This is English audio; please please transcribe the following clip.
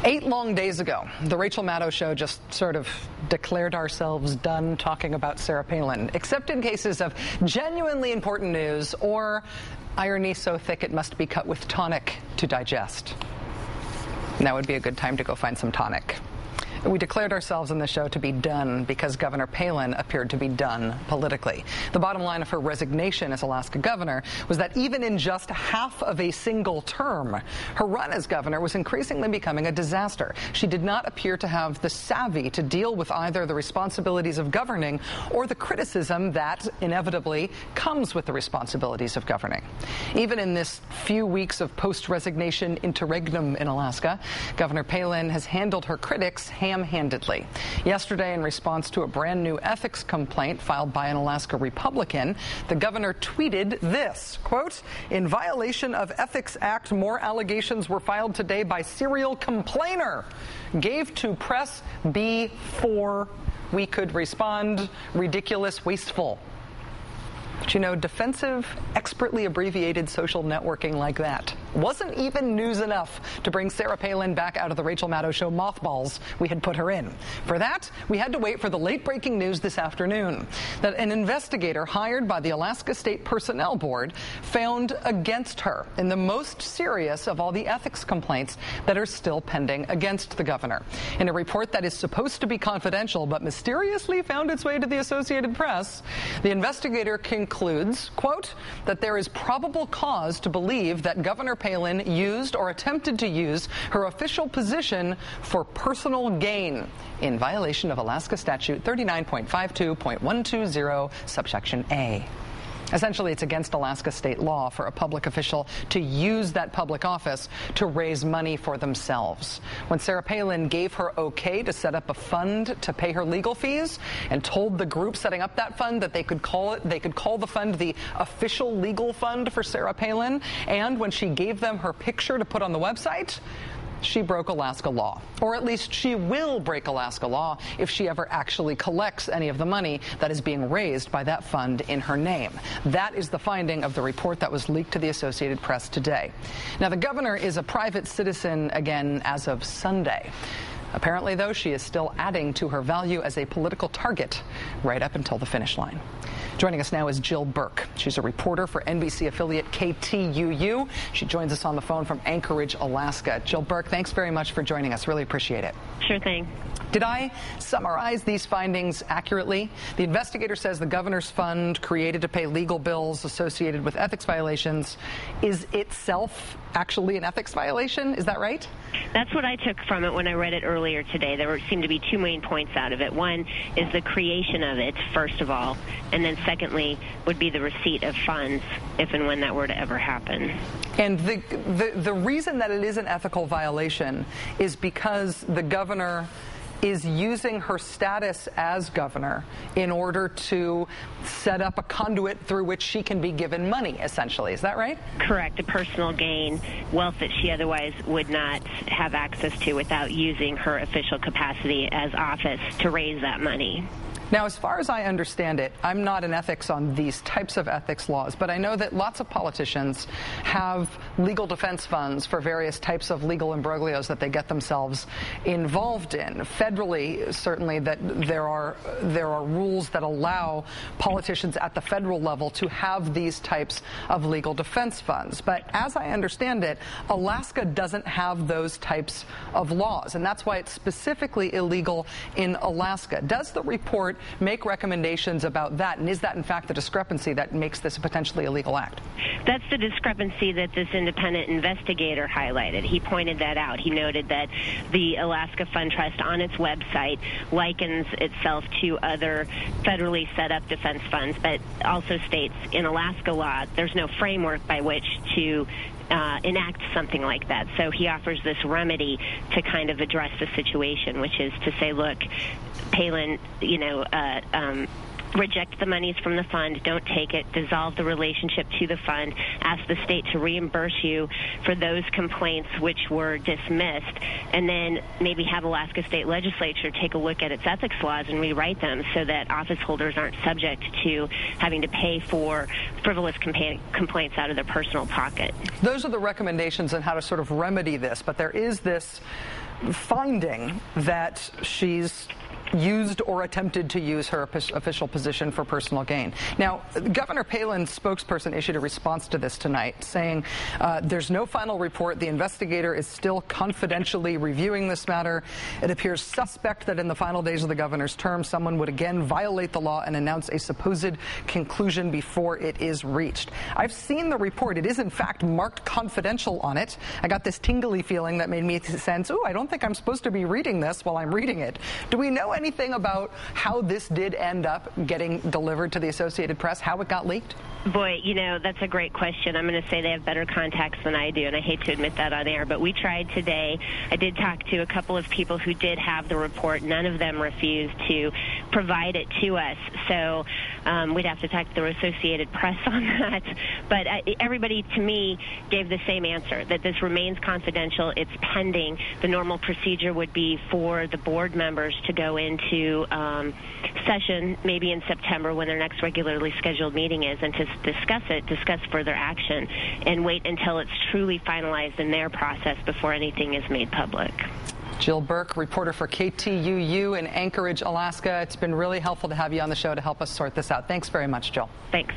8 long days ago, the Rachel Maddow Show just sort of declared ourselves done talking about Sarah Palin, except in cases of genuinely important news or irony so thick it must be cut with tonic to digest. Now would be a good time to go find some tonic. We declared ourselves in the show to be done because Governor Palin appeared to be done politically. The bottom line of her resignation as Alaska governor was that even in just half of a single term, her run as governor was increasingly becoming a disaster. She did not appear to have the savvy to deal with either the responsibilities of governing or the criticism that inevitably comes with the responsibilities of governing. Even in this few weeks of post-resignation interregnum in Alaska, Governor Palin has handled her critics ham-handedly. Yesterday, in response to a brand new ethics complaint filed by an Alaska Republican, the governor tweeted this, quote, "In violation of Ethics Act, more allegations were filed today by serial complainer. Gave to press before we could respond. Ridiculous, wasteful." But you know, defensive, expertly abbreviated social networking like that wasn't even news enough to bring Sarah Palin back out of the Rachel Maddow Show mothballs we had put her in. For that, we had to wait for the late-breaking news this afternoon that an investigator hired by the Alaska State Personnel Board found against her in the most serious of all the ethics complaints that are still pending against the governor. In a report that is supposed to be confidential but mysteriously found its way to the Associated Press, the investigator concludes, quote, that there is probable cause to believe that Governor Palin used or attempted to use her official position for personal gain in violation of Alaska Statute 39.52.120, subsection A. Essentially, it's against Alaska state law for a public official to use that public office to raise money for themselves. When Sarah Palin gave her okay to set up a fund to pay her legal fees and told the group setting up that fund that they could call the fund the official legal fund for Sarah Palin, and when she gave them her picture to put on the website, she broke Alaska law. Or at least she will break Alaska law if she ever actually collects any of the money that is being raised by that fund in her name. That is the finding of the report that was leaked to the Associated Press today. Now, the governor is a private citizen again as of Sunday. Apparently, though, she is still adding to her value as a political target right up until the finish line. Joining us now is Jill Burke. She's a reporter for NBC affiliate KTUU. She joins us on the phone from Anchorage, Alaska. Jill Burke, thanks very much for joining us. Really appreciate it. Sure thing. Did I summarize these findings accurately? The investigator says the governor's fund created to pay legal bills associated with ethics violations is itself actually an ethics violation. Is that right? That's what I took from it when I read it earlier today. There seemed to be two main points out of it. One is the creation of it, first of all, and then secondly would be the receipt of funds if and when that were to ever happen. And the reason that it is an ethical violation is because the governor is using her status as governor in order to set up a conduit through which she can be given money, essentially. Is that right? Correct. A personal gain, wealth that she otherwise would not have access to without using her official capacity as office to raise that money. Now, as far as I understand it, I'm not in ethics on these types of ethics laws, but I know that lots of politicians have legal defense funds for various types of legal imbroglios that they get themselves involved in. Federally, certainly, that there are rules that allow politicians at the federal level to have these types of legal defense funds. But as I understand it, Alaska doesn't have those types of laws, and that's why it's specifically illegal in Alaska. Does the report make recommendations about that, and is that in fact the discrepancy that makes this a potentially illegal act? That's the discrepancy that this independent investigator highlighted. He pointed that out. He noted that the Alaska Fund Trust on its website likens itself to other federally set up defense funds, but also states in Alaska law there's no framework by which to enact something like that. So he offers this remedy to kind of address the situation, which is to say, look, Palin, reject the monies from the fund, don't take it, dissolve the relationship to the fund, ask the state to reimburse you for those complaints which were dismissed, and then maybe have Alaska State Legislature take a look at its ethics laws and rewrite them so that office holders aren't subject to having to pay for frivolous complaints out of their personal pocket. Those are the recommendations on how to sort of remedy this, but there is this finding that she's used or attempted to use her official position for personal gain. Now, Governor Palin's spokesperson issued a response to this tonight, saying there's no final report. The investigator is still confidentially reviewing this matter. It appears suspect that in the final days of the governor's term, someone would again violate the law and announce a supposed conclusion before it is reached. I've seen the report. It is, in fact, marked confidential on it. I got this tingly feeling that made me sense, oh, I don't think I'm supposed to be reading this while I'm reading it. Do we know anything about how this did end up getting delivered to the Associated Press, how it got leaked? Boy, that's a great question. I'm going to say they have better contacts than I do, and I hate to admit that on air, but we tried today. I did talk to a couple of people who did have the report. None of them refused to provide it to us, so we'd have to talk to the Associated Press on that. But everybody, to me, gave the same answer, that this remains confidential. It's pending. The normal procedure would be for the board members to go into session maybe in September when their next regularly scheduled meeting is, and to discuss further action, and wait until it's truly finalized in their process before anything is made public. Jill Burke, reporter for KTUU in Anchorage, Alaska. It's been really helpful to have you on the show to help us sort this out. Thanks very much, Jill. Thanks.